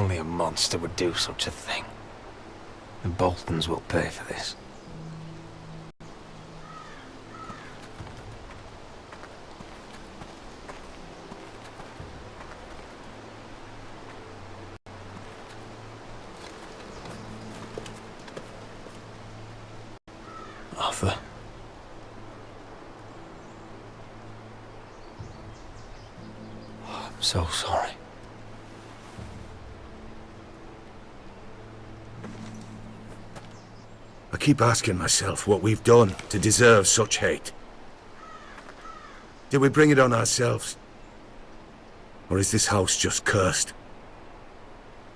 Only a monster would do such a thing. The Boltons will pay for this. Arthur. I'm so sorry. I keep asking myself what we've done to deserve such hate. Did we bring it on ourselves? Or is this house just cursed?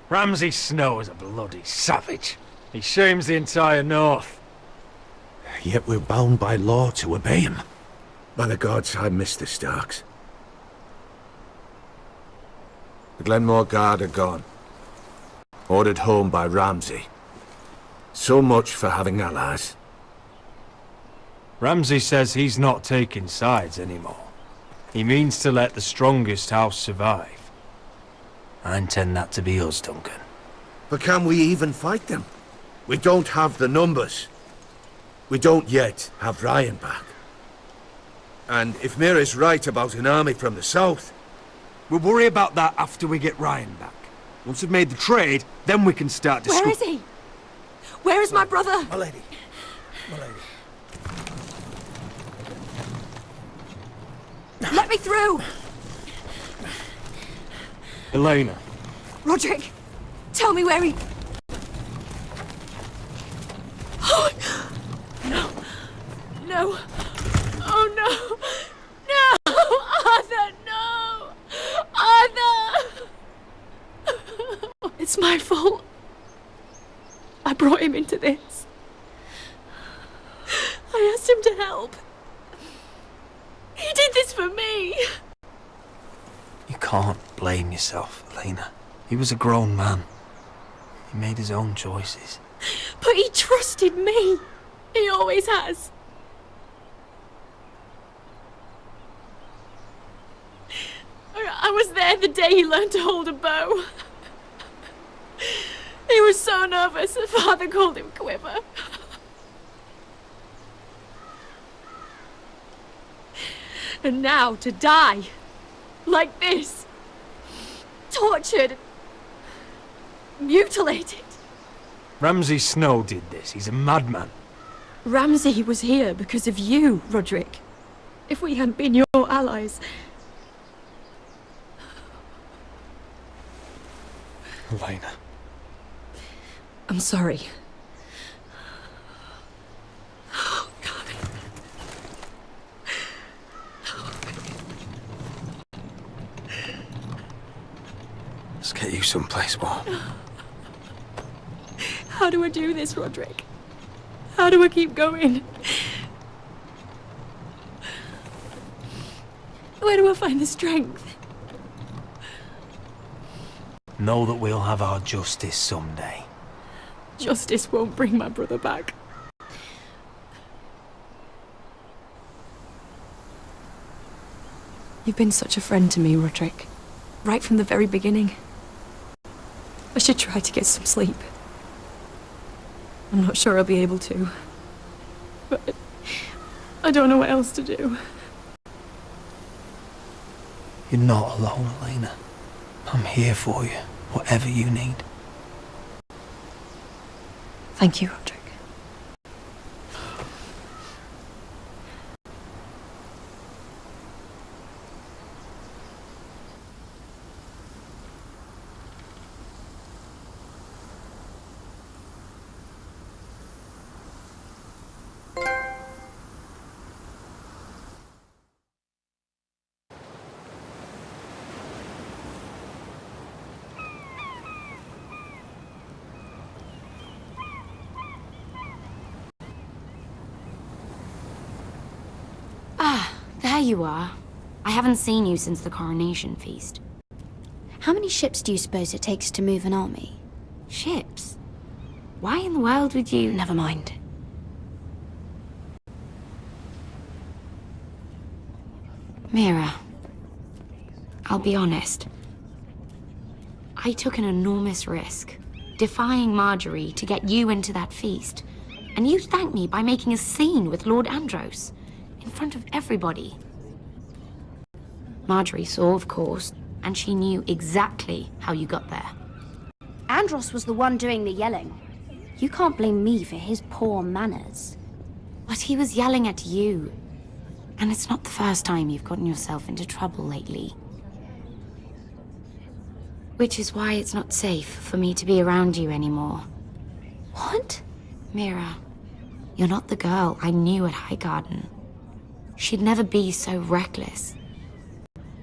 Ramsay Snow is a bloody savage. He shames the entire North. Yet we're bound by law to obey him. By the gods, I miss the Starks. The Glenmore Guard are gone. Ordered home by Ramsay. So much for having allies. Ramsay says he's not taking sides anymore. He means to let the strongest house survive. I intend that to be us, Duncan. But can we even fight them? We don't have the numbers. We don't yet have Ryan back. And if Mira's right about an army from the south... We'll worry about that after we get Ryan back. Once we've made the trade, then we can start discussing. Where is he? Where is my brother? My lady. My lady. Let me through! Elena. Roderick, tell me where he... Oh, no. No. Oh, no. No! Arthur, no! Arthur! It's my fault. I brought him into this. I asked him to help. He did this for me. You can't blame yourself, Elena. He was a grown man. He made his own choices. But he trusted me. He always has. I was there the day he learned to hold a bow. He was so nervous, that Father called him Quiver. And now to die, like this, tortured, mutilated. Ramsay Snow did this. He's a madman. Ramsay was here because of you, Roderick. If we hadn't been your allies... Elena. I'm sorry. Oh, God. Let's get you someplace warm. How do I do this, Roderick? How do I keep going? Where do I find the strength? Know that we'll have our justice someday. Justice won't bring my brother back. You've been such a friend to me, Roderick. Right from the very beginning. I should try to get some sleep. I'm not sure I'll be able to. But I don't know what else to do. You're not alone, Elena. I'm here for you, whatever you need. Thank you, Roderick. There you are. I haven't seen you since the coronation feast. How many ships do you suppose it takes to move an army? Ships? Why in the world would you... Never mind. Mira, I'll be honest. I took an enormous risk, defying Marjorie to get you into that feast. And you thanked me by making a scene with Lord Andros, in front of everybody. Marjorie saw, of course, and she knew exactly how you got there. Andros was the one doing the yelling. You can't blame me for his poor manners. But he was yelling at you. And it's not the first time you've gotten yourself into trouble lately. Which is why it's not safe for me to be around you anymore. What? Mira, you're not the girl I knew at Highgarden. She'd never be so reckless.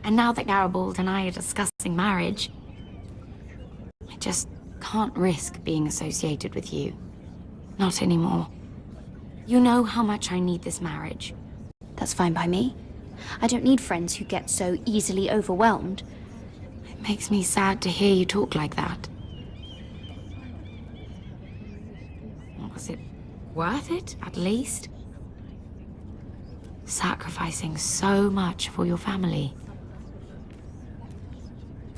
And now that Garibald and I are discussing marriage, I just can't risk being associated with you. Not anymore. You know how much I need this marriage. That's fine by me. I don't need friends who get so easily overwhelmed. It makes me sad to hear you talk like that. Was it worth it, at least? Sacrificing so much for your family.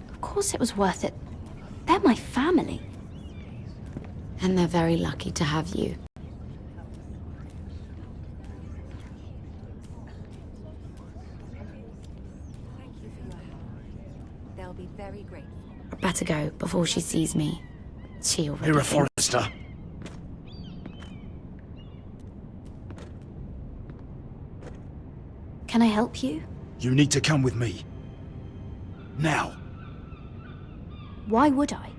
Of course it was worth it. They're my family. And they're very lucky to have you. They'll be very grateful. I'd better go before she sees me. She already Mira thinks- Forrester. Can I help you? You need to come with me. Now. Why would I?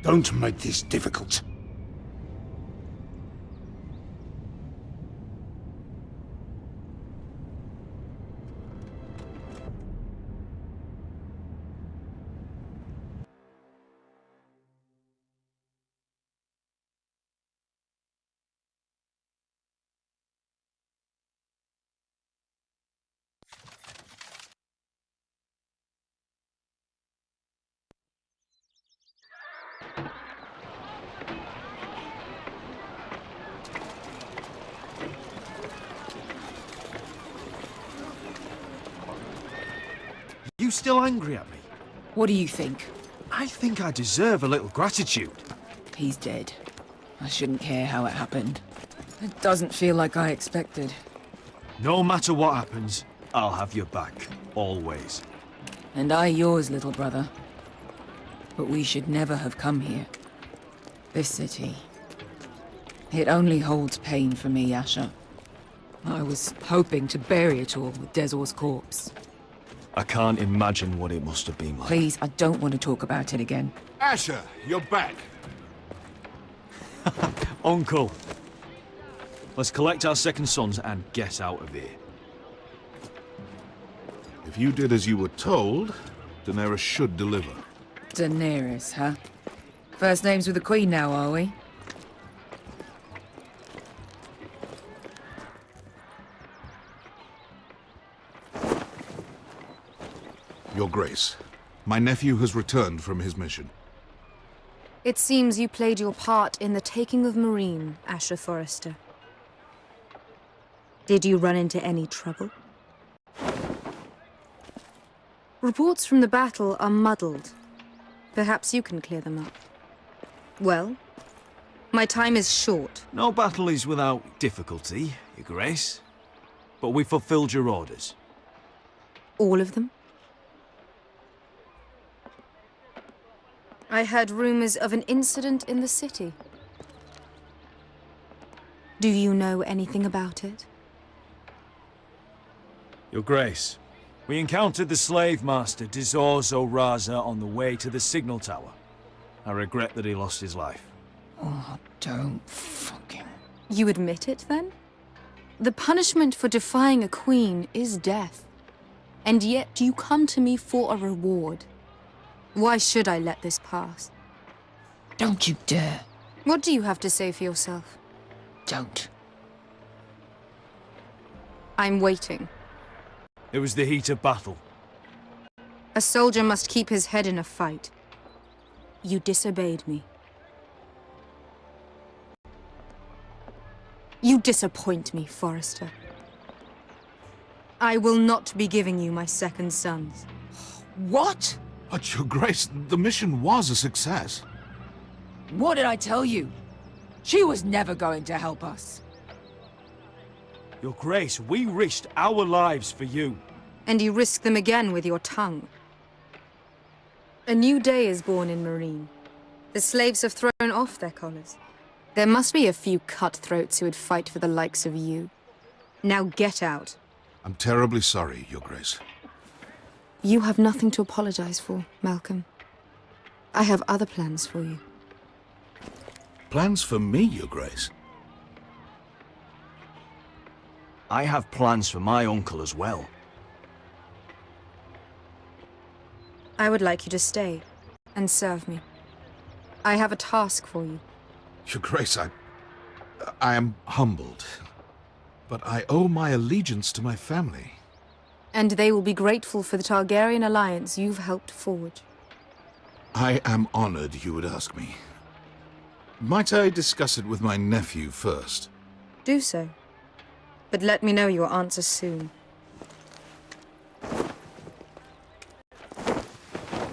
Don't make this difficult. You still angry at me? What do you think? I think I deserve a little gratitude. He's dead. I shouldn't care how it happened. It doesn't feel like I expected. No matter what happens, I'll have your back. Always. And I yours, little brother. But we should never have come here. This city. It only holds pain for me, Asher. I was hoping to bury it all with Dezor's corpse. I can't imagine what it must have been like. Please, I don't want to talk about it again. Asher, you're back. Uncle. Let's collect our second sons and get out of here. If you did as you were told, Daenerys should deliver. Daenerys, huh? First names with the Queen now, are we? Your Grace, my nephew has returned from his mission. It seems you played your part in the taking of Meereen, Asher Forrester. Did you run into any trouble? Reports from the battle are muddled. Perhaps you can clear them up. Well, my time is short. No battle is without difficulty, Your Grace. But we fulfilled your orders. All of them? I heard rumors of an incident in the city. Do you know anything about it? Your Grace, we encountered the slave master Dizor Zoraza on the way to the signal tower. I regret that he lost his life. Oh, don't fucking... You admit it, then? The punishment for defying a queen is death. And yet you come to me for a reward. Why should I let this pass? Don't you dare. What do you have to say for yourself? Don't. I'm waiting. It was the heat of battle. A soldier must keep his head in a fight. You disobeyed me. You disappoint me, Forrester. I will not be giving you my second sons. What? But, Your Grace, the mission was a success. What did I tell you? She was never going to help us. Your Grace, we risked our lives for you. And you risk them again with your tongue. A new day is born in Marine. The slaves have thrown off their collars. There must be a few cutthroats who would fight for the likes of you. Now get out. I'm terribly sorry, Your Grace. You have nothing to apologize for, Malcolm. I have other plans for you. Plans for me, Your Grace? I have plans for my uncle as well. I would like you to stay and serve me. I have a task for you. Your Grace, I am humbled. But I owe my allegiance to my family. And they will be grateful for the Targaryen alliance you've helped forge. I am honored you would ask me. Might I discuss it with my nephew first? Do so. But let me know your answer soon.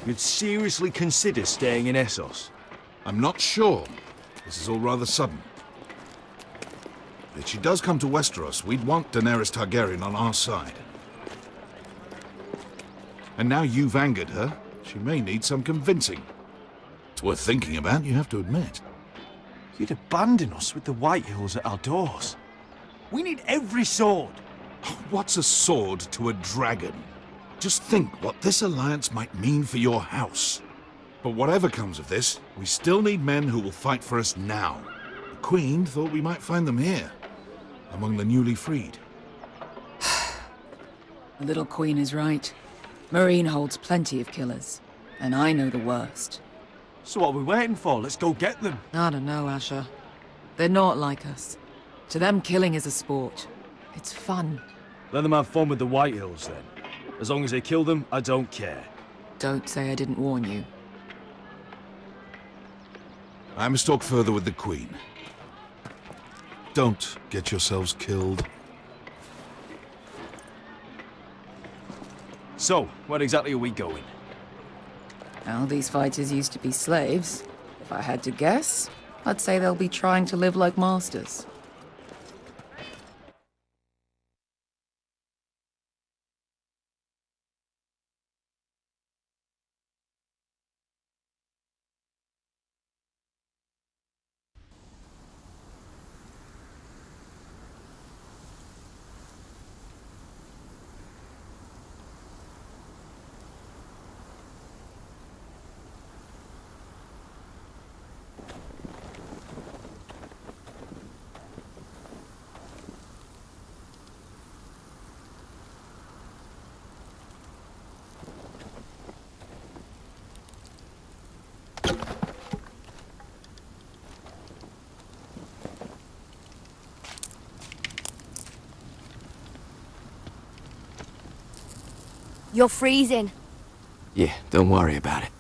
You'd seriously consider staying in Essos? I'm not sure. This is all rather sudden. If she does come to Westeros, we'd want Daenerys Targaryen on our side. And now you've angered her, she may need some convincing. It's worth thinking about, you have to admit. You'd abandon us with the White Hills at our doors. We need every sword. What's a sword to a dragon? Just think what this alliance might mean for your house. But whatever comes of this, we still need men who will fight for us now. The Queen thought we might find them here, among the newly freed. The little queen is right. Marine holds plenty of killers, and I know the worst. So what are we waiting for? Let's go get them. I don't know, Asher. They're not like us. To them, killing is a sport. It's fun. Let them have fun with the White Hills, then. As long as they kill them, I don't care. Don't say I didn't warn you. I must talk further with the Queen. Don't get yourselves killed. So, where exactly are we going? Now, these fighters used to be slaves. If I had to guess, I'd say they'll be trying to live like masters. You're freezing. Yeah, don't worry about it.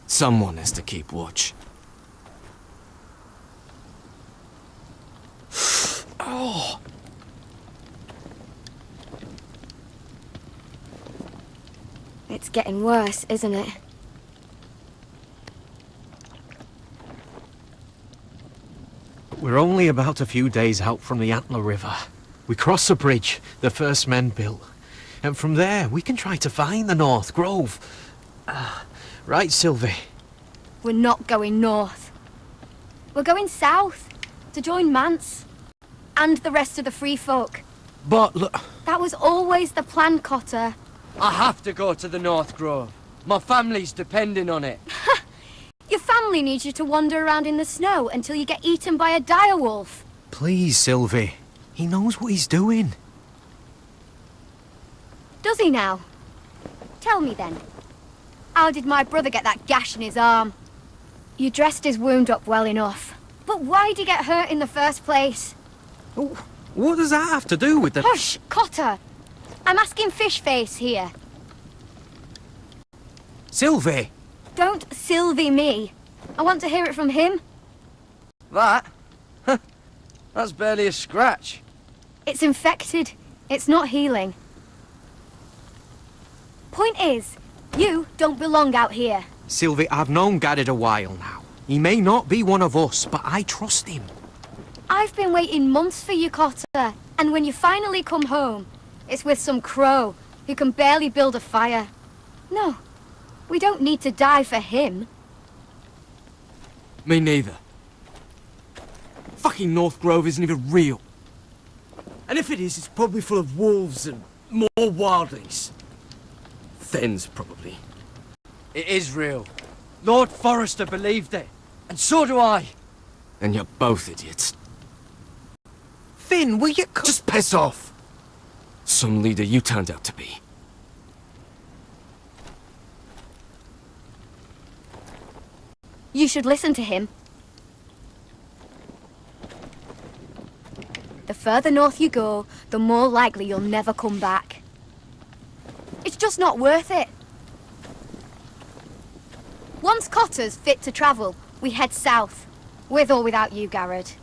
Someone has to keep watch. Oh! It's getting worse, isn't it? We're only about a few days out from the Antler River. We cross the bridge the first men built. And from there, we can try to find the North Grove. Right, Sylvie? We're not going north. We're going south, to join Mance. And the rest of the free folk. But look... That was always the plan, Cotter. I have to go to the North Grove. My family's depending on it. Your family needs you to wander around in the snow until you get eaten by a direwolf. Please, Sylvie. He knows what he's doing. Does he now? Tell me then. How did my brother get that gash in his arm? You dressed his wound up well enough. But why'd he get hurt in the first place? Oh, what does that have to do with the... Hush, Cotter! I'm asking Fishface here. Sylvie! Don't Sylvie me. I want to hear it from him. That? That's barely a scratch. It's infected. It's not healing. Point is, You don't belong out here. Sylvie, I've known Garrett a while now. He may not be one of us, but I trust him. I've been waiting months for you, Cotter. And when you finally come home, it's with some crow who can barely build a fire. No, we don't need to die for him. Me neither. Fucking North Grove isn't even real. And if it is, it's probably full of wolves and more wildlings. Thens, probably. It is real. Lord Forrester believed it. And so do I. And you're both idiots. Finn, will you just piss off! Some leader you turned out to be. You should listen to him. The further north you go, the more likely you'll never come back. It's just not worth it. Once Cotter's fit to travel, we head south. With or without you, Garrett.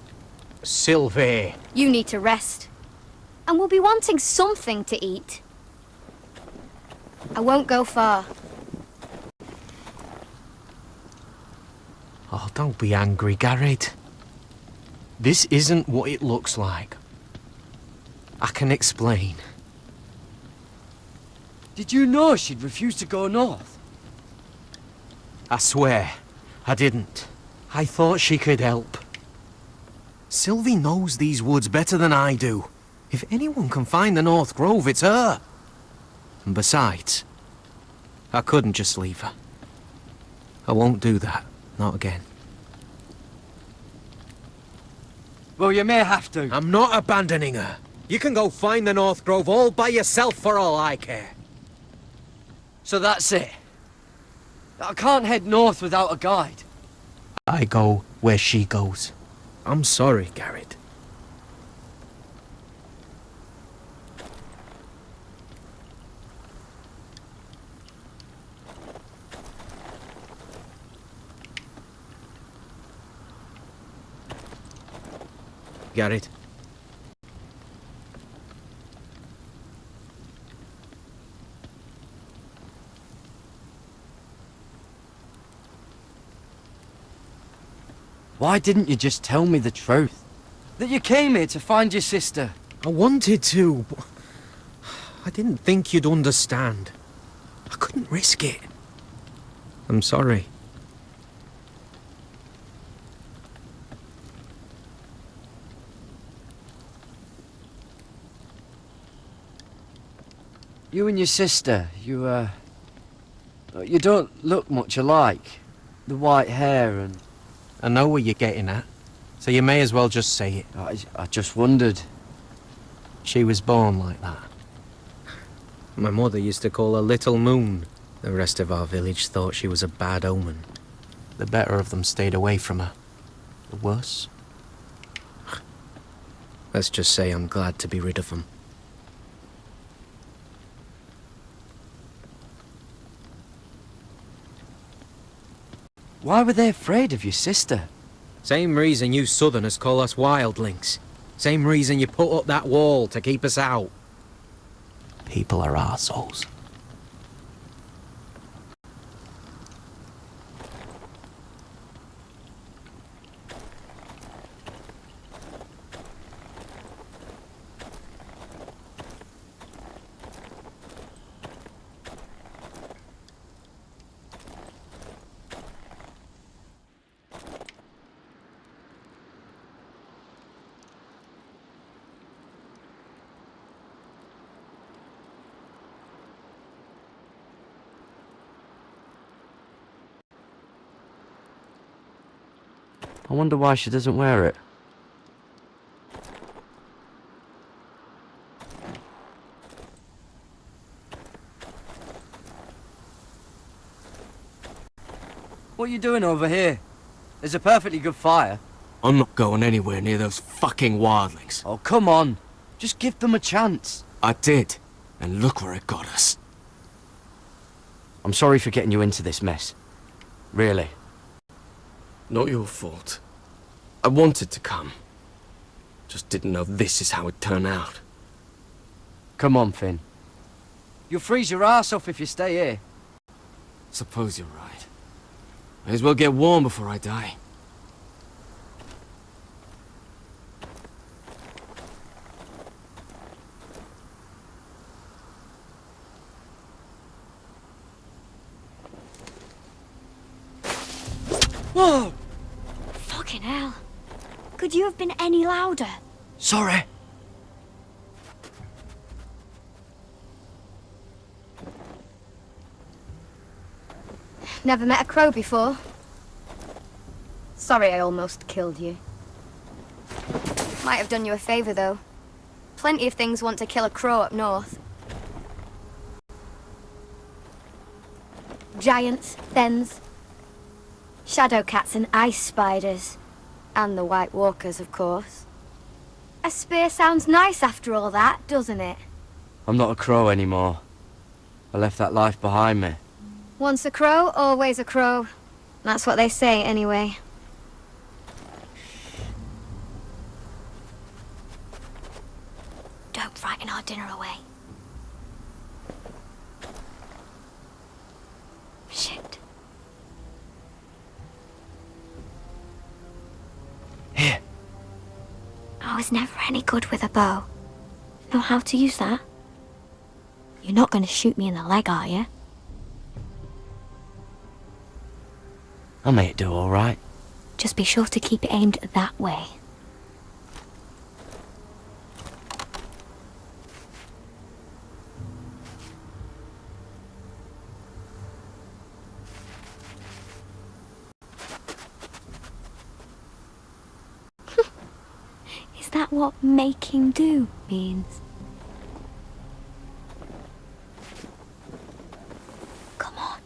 Sylvie. You need to rest. And we'll be wanting something to eat. I won't go far. Oh, don't be angry, Garrett. This isn't what it looks like. I can explain. Did you know she'd refused to go north? I swear, I didn't. I thought she could help. Sylvie knows these woods better than I do. If anyone can find the North Grove, it's her. And besides, I couldn't just leave her. I won't do that. Not again. Well, you may have to. I'm not abandoning her. You can go find the North Grove all by yourself for all I care. So that's it. I can't head north without a guide. I go where she goes. I'm sorry, Garrett. Garrett. Why didn't you just tell me the truth? That you came here to find your sister? I wanted to, but I didn't think you'd understand. I couldn't risk it. I'm sorry. You and your sister, you don't look much alike. The white hair and... I know where you're getting at, so you may as well just say it. I just wondered. She was born like that. My mother used to call her Little Moon. The rest of our village thought she was a bad omen. The better of them stayed away from her. The worse? Let's just say I'm glad to be rid of them. Why were they afraid of your sister? Same reason you Southerners call us wildlings. Same reason you put up that wall to keep us out. People are arseholes. I wonder why she doesn't wear it. What are you doing over here? There's a perfectly good fire. I'm not going anywhere near those fucking wildlings. Oh, come on. Just give them a chance. I did, and look where it got us. I'm sorry for getting you into this mess. Really. Not your fault. I wanted to come. Just didn't know this is how it'd turn out. Come on, Finn. You'll freeze your ass off if you stay here. Suppose you're right. May as well get warm before I die. Whoa! Fucking hell. Could you have been any louder? Sorry. Never met a crow before? Sorry I almost killed you. Might have done you a favor, though. Plenty of things want to kill a crow up north. Giants, thens, shadow cats and ice spiders. And the White Walkers, of course. A spear sounds nice after all that, doesn't it? I'm not a crow anymore. I left that life behind me. Once a crow, always a crow. That's what they say, anyway. Don't frighten our dinner away. Shit. Here. I was never any good with a bow. Know how to use that? You're not going to shoot me in the leg, are you? I made it do all right. Just be sure to keep it aimed that way. Is that what making do means? Come on.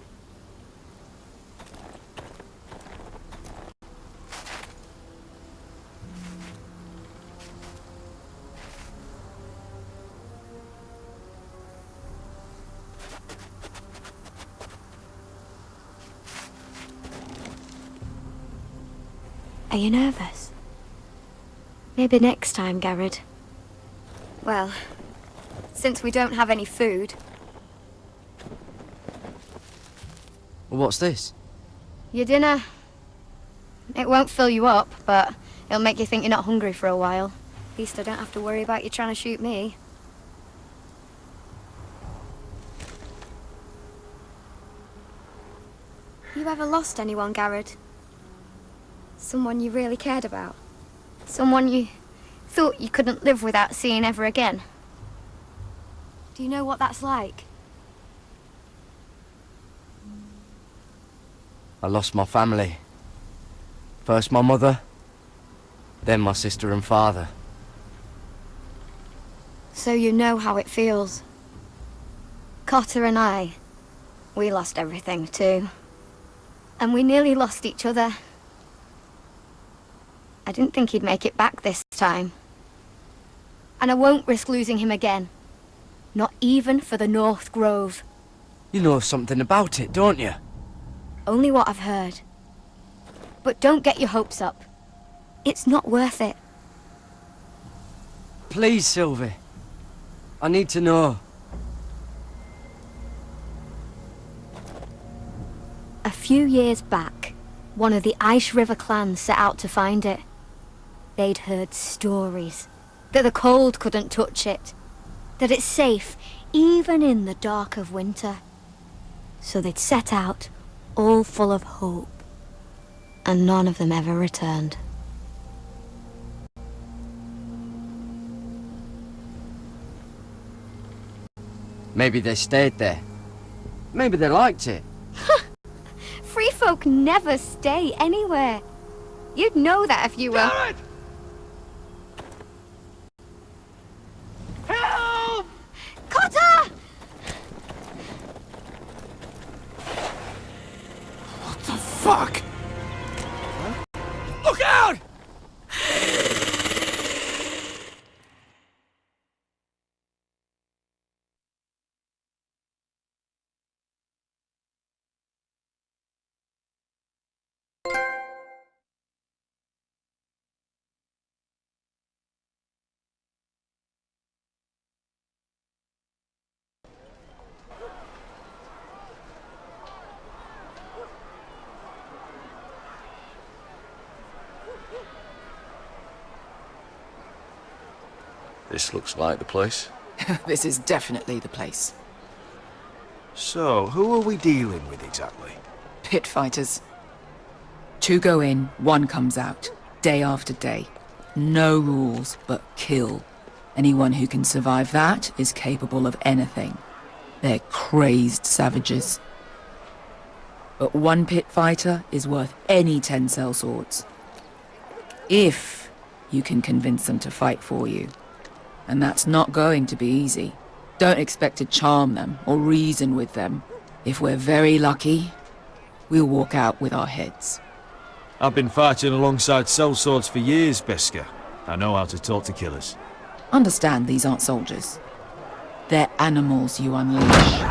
Are you nervous? Maybe next time, Garrett. Well, since we don't have any food... What's this? Your dinner. It won't fill you up, but it'll make you think you're not hungry for a while. At least I don't have to worry about you trying to shoot me. You ever lost anyone, Garrett? Someone you really cared about? Someone you thought you couldn't live without seeing ever again? Do you know what that's like? I lost my family. First my mother, then my sister and father. So you know how it feels. Cotter and I, we lost everything too. And we nearly lost each other. I didn't think he'd make it back this time. And I won't risk losing him again. Not even for the North Grove. You know something about it, don't you? Only what I've heard. But don't get your hopes up. It's not worth it. Please, Sylvie. I need to know. A few years back, one of the Ice River clans set out to find it. They'd heard stories. That the cold couldn't touch it. That it's safe, even in the dark of winter. So they'd set out, all full of hope. And none of them ever returned. Maybe they stayed there. Maybe they liked it. Free folk never stay anywhere. You'd know that if you were... Garrett! Help! Cotter! What the fuck? Look out! This looks like the place. This is definitely the place. So, who are we dealing with exactly? Pit fighters. 2 go in, 1 comes out. Day after day. No rules, but kill. Anyone who can survive that is capable of anything. They're crazed savages. But 1 pit fighter is worth any 10 sellswords. If you can convince them to fight for you. And that's not going to be easy. Don't expect to charm them or reason with them. If we're very lucky, we'll walk out with our heads. I've been fighting alongside sellswords for years, Beskha. I know how to talk to killers. Understand these aren't soldiers. They're animals you unleash.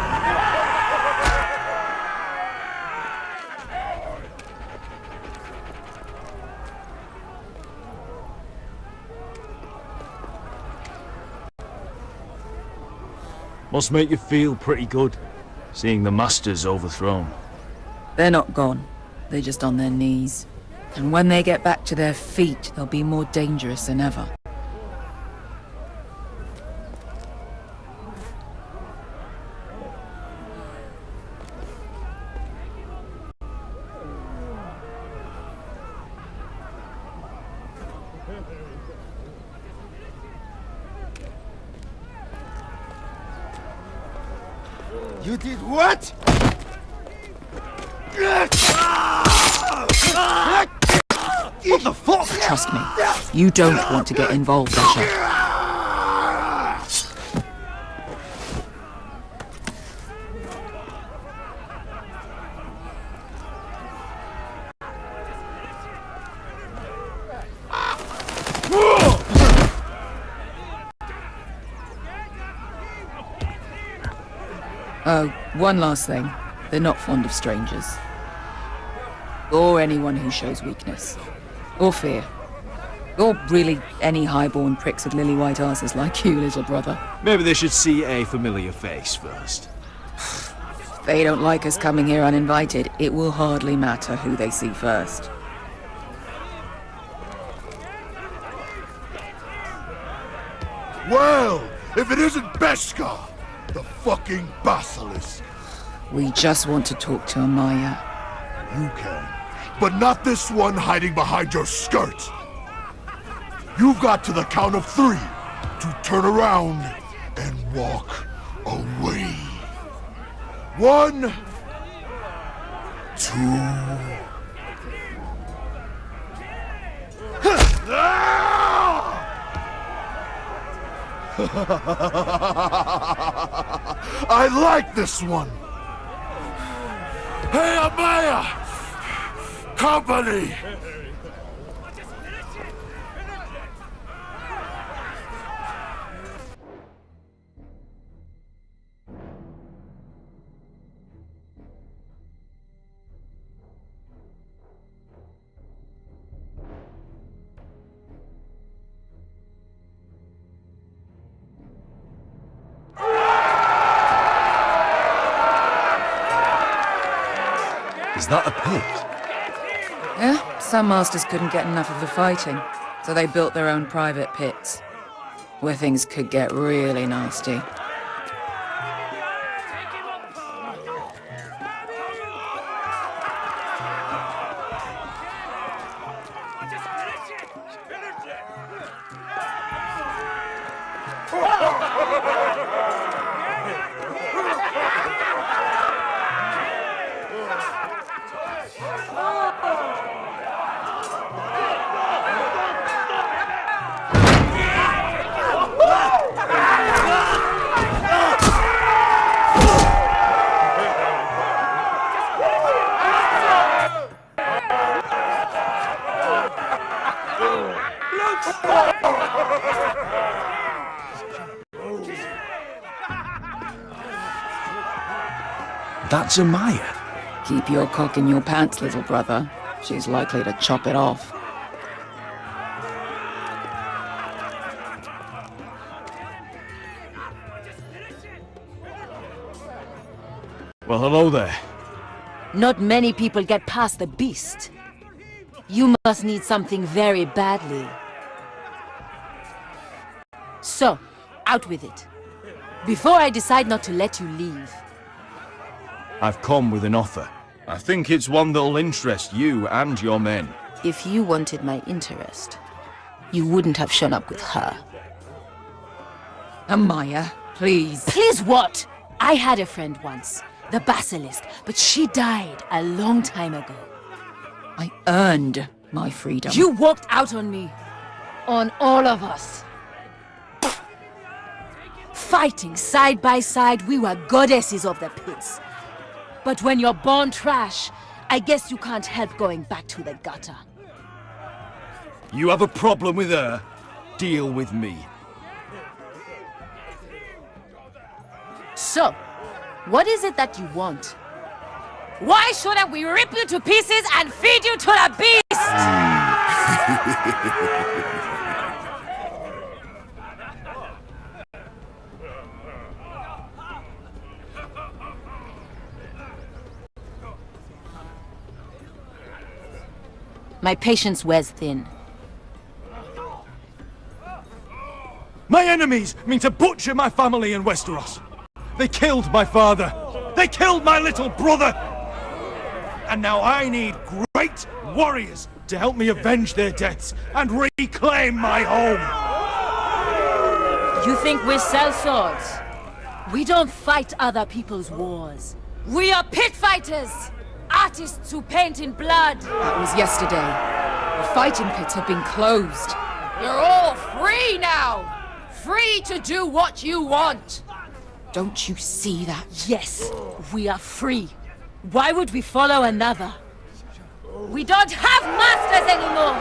Must make you feel pretty good, seeing the Masters overthrown. They're not gone. They're just on their knees. And when they get back to their feet, they'll be more dangerous than ever. You did what? What the fuck? Trust me, you don't want to get involved, Asher. Oh, one last thing. They're not fond of strangers. Or anyone who shows weakness. Or fear. Or really any highborn pricks with lily-white asses like you, little brother. Maybe they should see a familiar face first. If they don't like us coming here uninvited, it will hardly matter who they see first. Well, if it isn't Beskha, the fucking basilisk. We just want to talk to Amaya. You can, but not this one hiding behind your skirt. You've got to the count of 3 to turn around and walk away. 1, 2. I like this one. Hey, Amaya! Company! Is that a pit? Yeah, some masters couldn't get enough of the fighting, so they built their own private pits, where things could get really nasty. That's Amaya. Keep your cock in your pants, little brother. She's likely to chop it off. Well, hello there. Not many people get past the beast. You must need something very badly. So, out with it. Before I decide not to let you leave. I've come with an offer. I think it's one that'll interest you and your men. If you wanted my interest, you wouldn't have shown up with her. Amaya, please. Please what? I had a friend once, the Basilisk, but she died a long time ago. I earned my freedom. You walked out on me. On all of us. Fighting side by side, we were goddesses of the pits. But when you're born trash, I guess you can't help going back to the gutter. You have a problem with her? Deal with me. So, what is it that you want? Why shouldn't we rip you to pieces and feed you to the beast? My patience wears thin. My enemies mean to butcher my family in Westeros. They killed my father. They killed my little brother. And now I need great warriors to help me avenge their deaths and reclaim my home. You think we sell swords? We don't fight other people's wars. We are pit fighters! Artists who paint in blood! That was yesterday. The fighting pits have been closed. You're all free now! Free to do what you want! Don't you see that? Yes, we are free. Why would we follow another? We don't have masters anymore!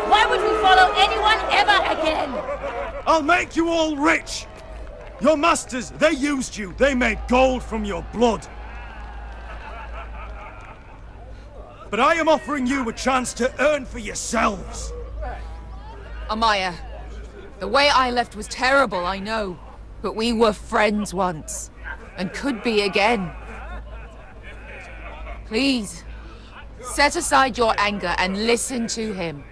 Why would we follow anyone ever again? I'll make you all rich! Your masters, they used you. They made gold from your blood. But I am offering you a chance to earn for yourselves. Amaya, the way I left was terrible, I know. But we were friends once, and could be again. Please, set aside your anger and listen to him.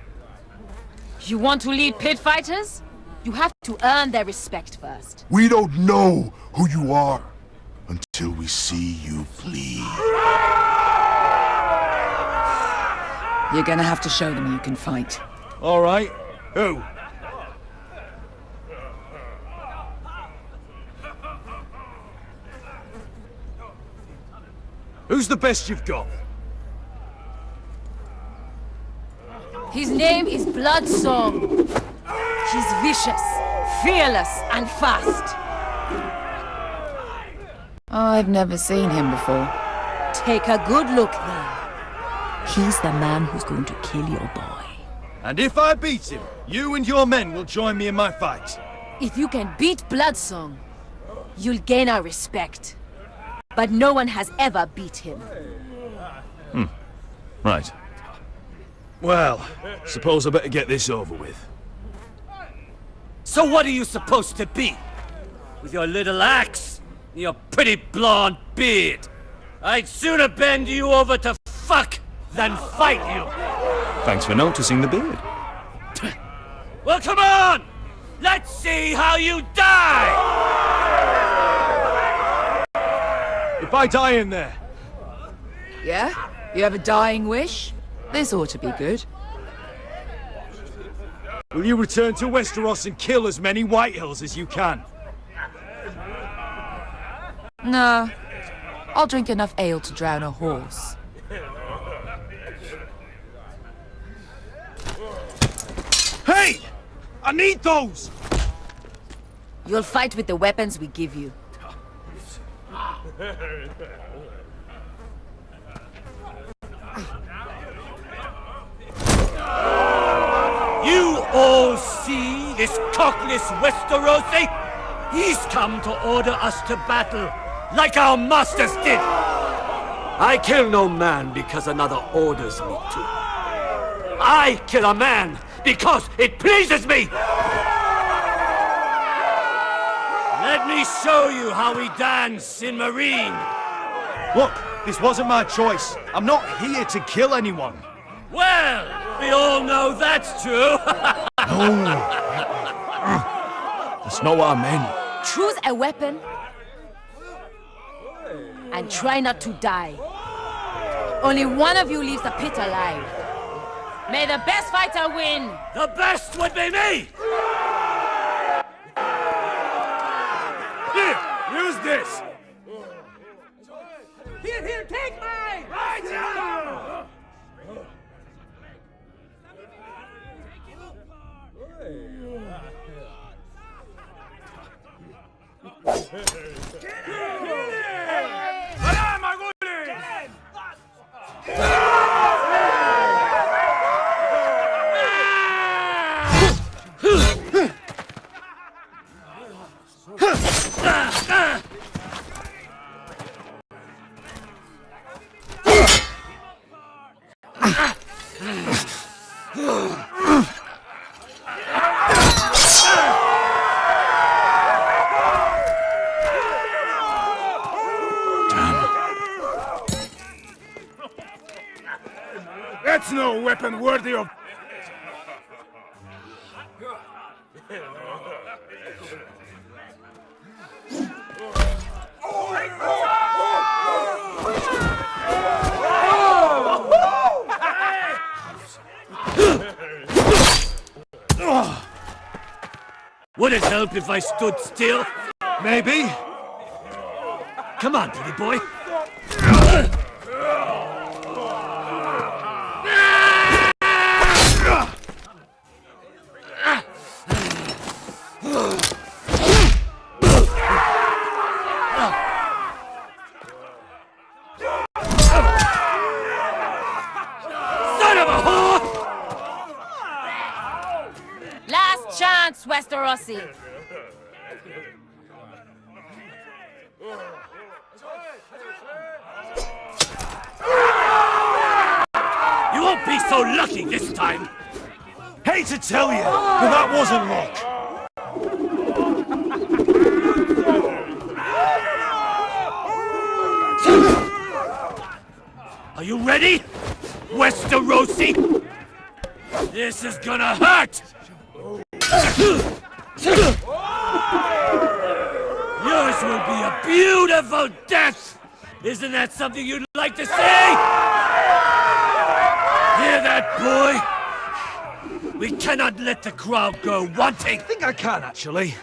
You want to lead pit fighters? You have to earn their respect first. We don't know who you are until we see you bleed. You're gonna have to show them you can fight. All right. Who? Who's the best you've got? His name is Bloodsong. He's vicious, fearless, and fast. I've never seen him before. Take a good look then. He's the man who's going to kill your boy. And if I beat him, you and your men will join me in my fight. If you can beat Bloodsong, you'll gain our respect. But no one has ever beat him. Right. Well, suppose I better get this over with. So what are you supposed to be? With your little axe and your pretty blonde beard? I'd sooner bend you over to fuck than fight you. Thanks for noticing the beard. Well, come on! Let's see how you die! If I die in there... Yeah? You have a dying wish? This ought to be good. Will you return to Westeros and kill as many Whitehills as you can? Nah. I'll drink enough ale to drown a horse. Hey! I need those! You'll fight with the weapons we give you. You all see this cockless Westerosi? He's come to order us to battle, like our masters did! I kill no man because another orders me to. I kill a man because it pleases me! Let me show you how we dance in Meereen. Look, this wasn't my choice. I'm not here to kill anyone. Well, we all know that's true. No. The It's not what I meant. Choose a weapon and try not to die. Only one of you leaves the pit alive. May the best fighter win! The best would be me! Here, use this! Here, take mine! Right now! That's no weapon worthy of... Would it help if I stood still? Maybe. Come on, pretty boy. Son of a whore! Last chance, Westerosi. You won't be so lucky this time! Hate to tell you, but that wasn't luck. Are you ready, Westerosi? This is gonna hurt! Yours will be a beautiful death! Isn't that something you'd like to say? Hear that, boy? We cannot let the crowd go wanting! I think I can, actually.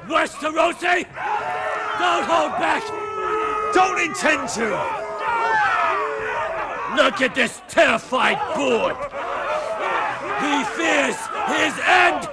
Westerosi! Don't hold back! Don't intend to! Look at this terrified boy! He fears his end!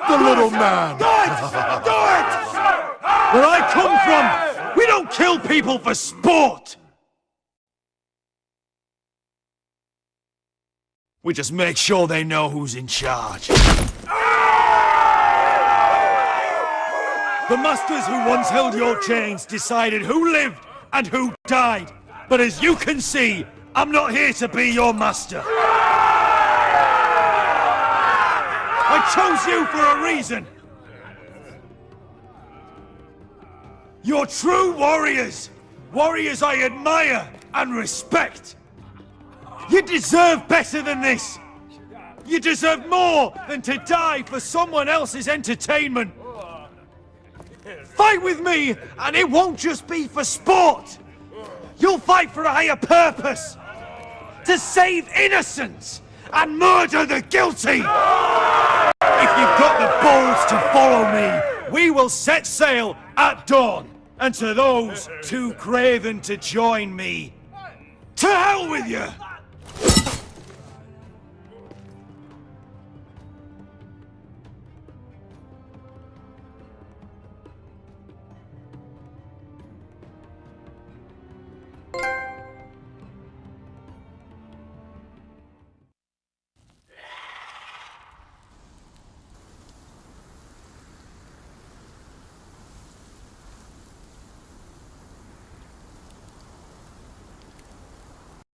The little man! Do it! Do it! Where I come from, we don't kill people for sport! We just make sure they know who's in charge. The masters who once held your chains decided who lived and who died. But as you can see, I'm not here to be your master. I chose you for a reason. You're true warriors. Warriors I admire and respect. You deserve better than this. You deserve more than to die for someone else's entertainment. Fight with me, and it won't just be for sport. You'll fight for a higher purpose. To save innocents and murder the guilty. If you've got the balls to follow me, we will set sail at dawn. And to those too craven to join me, to hell with you!